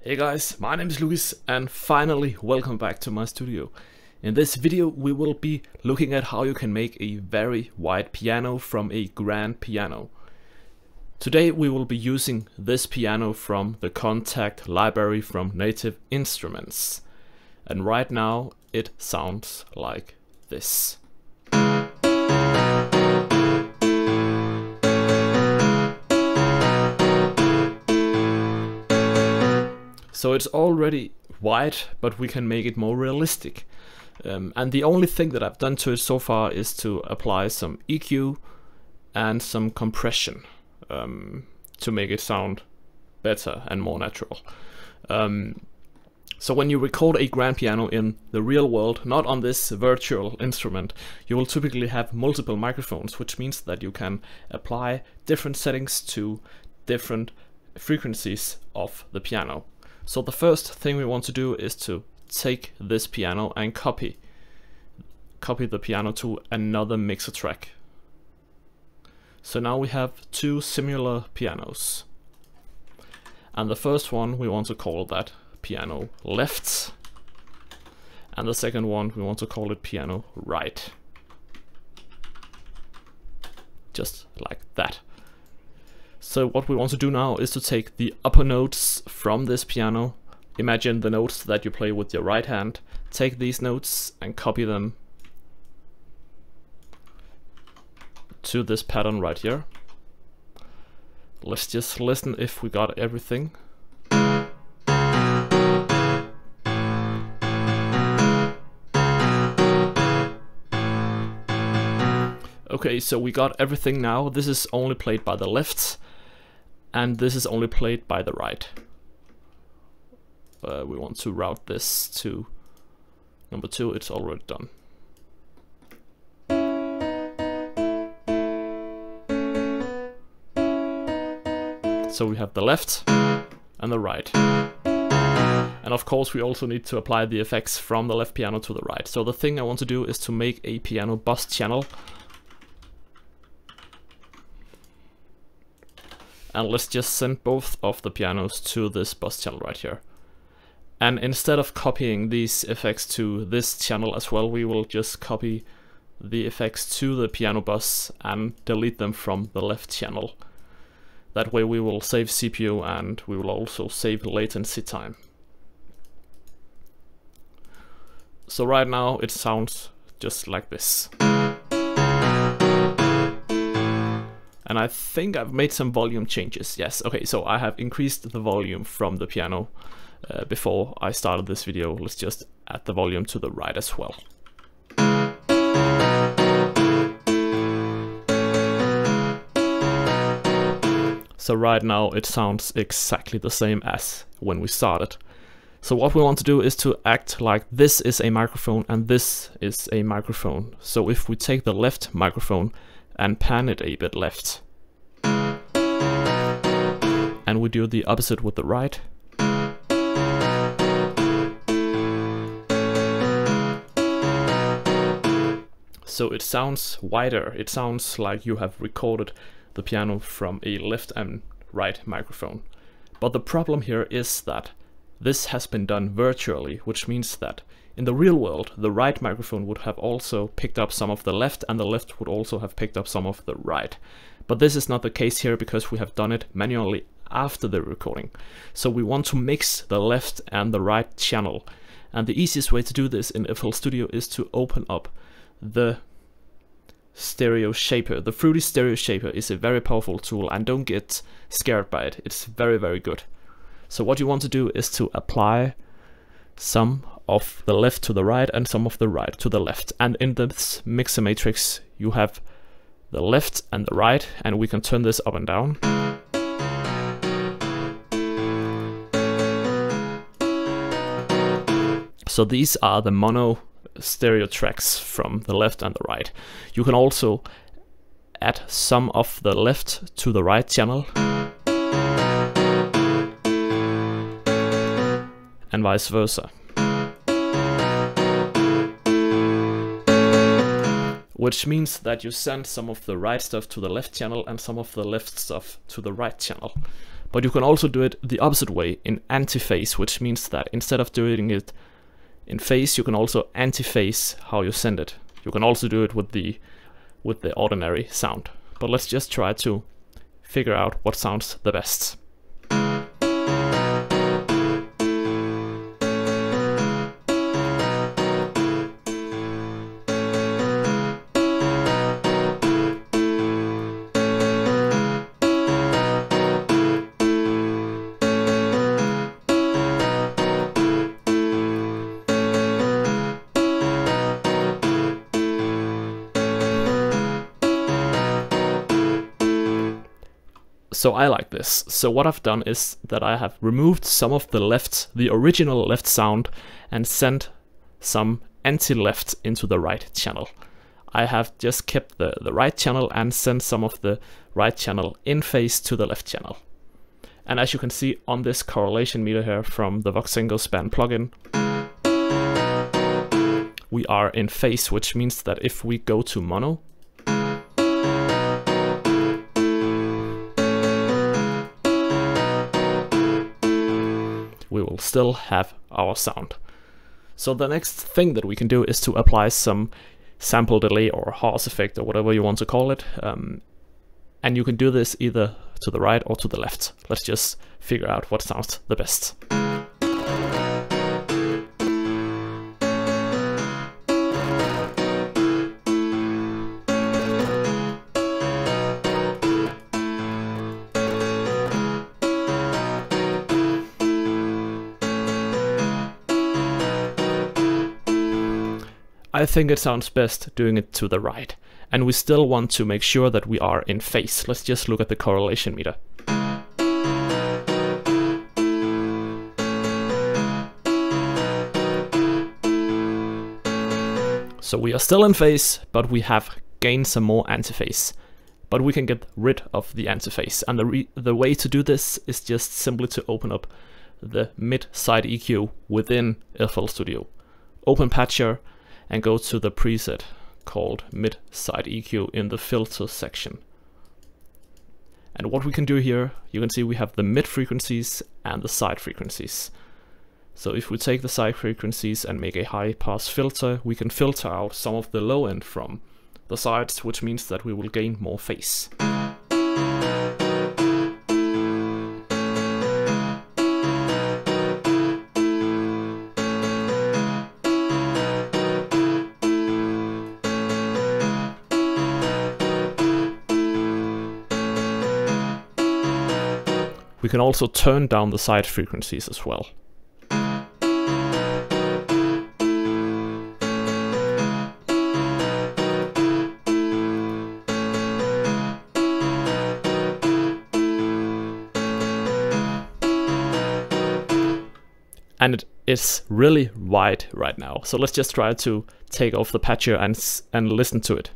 Hey guys, my name is Luis and finally welcome back to my studio. In this video we will be looking at how you can make a very wide piano from a grand piano. Today we will be using this piano from the Contact library from Native Instruments. And right now it sounds like this. So it's already wide, but we can make it more realistic. And the only thing that I've done to it so far is to apply some EQ and some compression to make it sound better and more natural. So when you record a grand piano in the real world, not on this virtual instrument, you will typically have multiple microphones, which means that you can apply different settings to different frequencies of the piano. So the first thing we want to do is to take this piano and copy the piano to another mixer track. So now we have two similar pianos. And the first one we want to call that piano left. And the second one we want to call it piano right. Just like that. So what we want to do now is to take the upper notes from this piano. Imagine the notes that you play with your right hand. Take these notes and copy them to this pattern right here. Let's just listen if we got everything. Okay, so we got everything now. This is only played by the left. And this is only played by the right. We want to route this to number 2, it's already done. So we have the left and the right. And of course we also need to apply the effects from the left piano to the right. So the thing I want to do is to make a piano bus channel. And let's just send both of the pianos to this bus channel right here. And instead of copying these effects to this channel as well, we will just copy the effects to the piano bus and delete them from the left channel. That way we will save CPU and we will also save latency time. So right now it sounds just like this. And I think I've made some volume changes. Yes, okay, so I have increased the volume from the piano before I started this video. Let's just add the volume to the right as well. So right now it sounds exactly the same as when we started. So what we want to do is to act like this is a microphone and this is a microphone. So if we take the left microphone and pan it a bit left, and we do the opposite with the right, so it sounds wider. It sounds like you have recorded the piano from a left and right microphone. But the problem here is that this has been done virtually, which means that in the real world, the right microphone would have also picked up some of the left and the left would also have picked up some of the right. But this is not the case here because we have done it manually after the recording. So we want to mix the left and the right channel. And the easiest way to do this in FL Studio is to open up the stereo shaper. The Fruity stereo shaper is a very powerful tool and don't get scared by it. It's very, very good. So what you want to do is to apply some of the left to the right and some of the right to the left. And in this mixer matrix you have the left and the right, and we can turn this up and down. So these are the mono stereo tracks from the left and the right. You can also add some of the left to the right channel and vice versa. Which means that you send some of the right stuff to the left channel and some of the left stuff to the right channel. But you can also do it the opposite way, in anti-phase, which means that instead of doing it in phase, you can also anti-phase how you send it. You can also do it with the ordinary sound. But let's just try to figure out what sounds the best. So I like this. So what I've done is that I have removed some of the original left sound, and sent some anti-left into the right channel. I have just kept the right channel and sent some of the right channel in phase to the left channel. And as you can see on this correlation meter here from the Voxengo Span plugin, we are in phase, which means that if we go to mono, we will still have our sound. So the next thing that we can do is to apply some sample delay or Haas effect or whatever you want to call it. And you can do this either to the right or to the left. Let's just figure out what sounds the best. I think it sounds best doing it to the right, and we still want to make sure that we are in phase. Let's just look at the correlation meter. So we are still in phase, but we have gained some more antiphase. But we can get rid of the antiphase, and the way to do this is just simply to open up the MidSide EQ within FL Studio. Open Patcher and go to the preset called MidSide EQ in the filter section. And what we can do here, you can see we have the mid frequencies and the side frequencies. So if we take the side frequencies and make a high pass filter, we can filter out some of the low end from the sides, which means that we will gain more phase. We can also turn down the side frequencies as well. And it is really wide right now. So let's just try to take off the patcher and listen to it.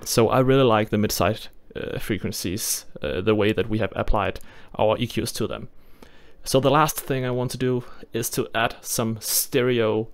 So I really like the mid-side frequencies, the way that we have applied our EQs to them. So the last thing I want to do is to add some stereo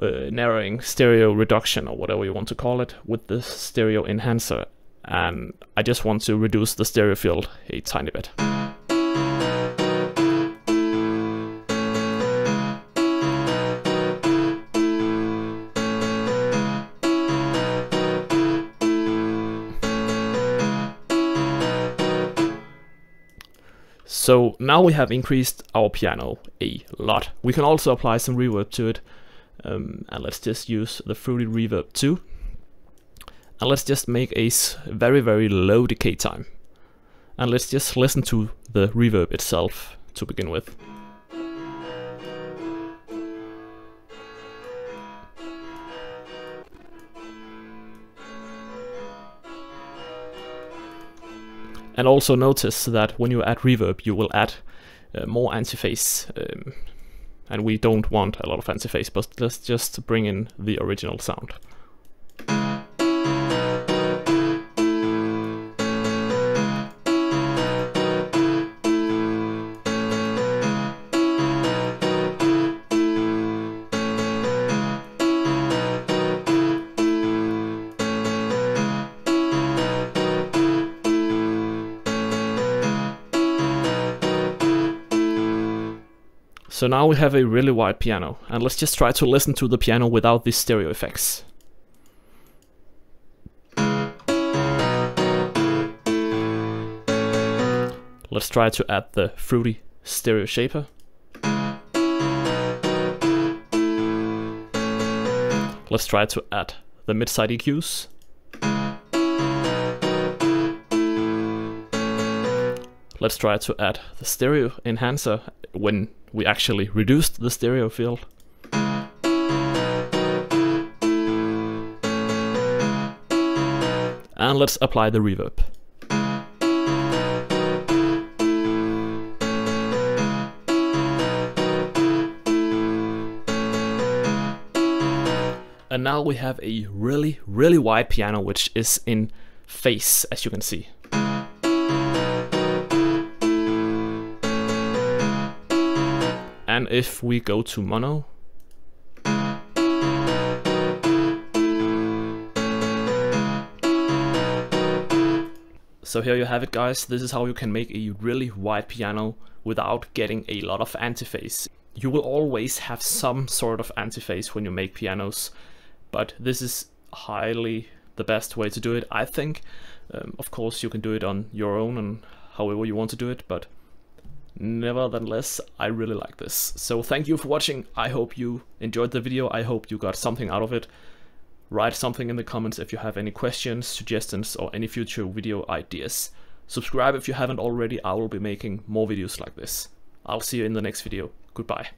narrowing, stereo reduction, or whatever you want to call it, with the stereo enhancer. And I just want to reduce the stereo field a tiny bit. So now we have increased our piano a lot. We can also apply some reverb to it. And let's just use the Fruity Reverb 2. And let's just make a very, very low decay time. And let's just listen to the reverb itself to begin with. And also notice that when you add reverb, you will add more antiphase. And we don't want a lot of antiphase, but let's just bring in the original sound. So now we have a really wide piano, and let's just try to listen to the piano without these stereo effects. Let's try to add the fruity stereo shaper. Let's try to add the MidSide EQs. Let's try to add the stereo enhancer when we actually reduced the stereo field. And let's apply the reverb. And now we have a really wide piano, which is in phase, as you can see. And if we go to mono, so here you have it, guys. This is how you can make a really wide piano without getting a lot of antiphase. You will always have some sort of antiphase when you make pianos, but this is highly the best way to do it, I think. Of course, you can do it on your own and however you want to do it, but nevertheless, I really like this. So thank you for watching. I hope you enjoyed the video. I hope you got something out of it. Write something in the comments if you have any questions, suggestions, or any future video ideas. Subscribe if you haven't already. I will be making more videos like this. I'll see you in the next video. Goodbye.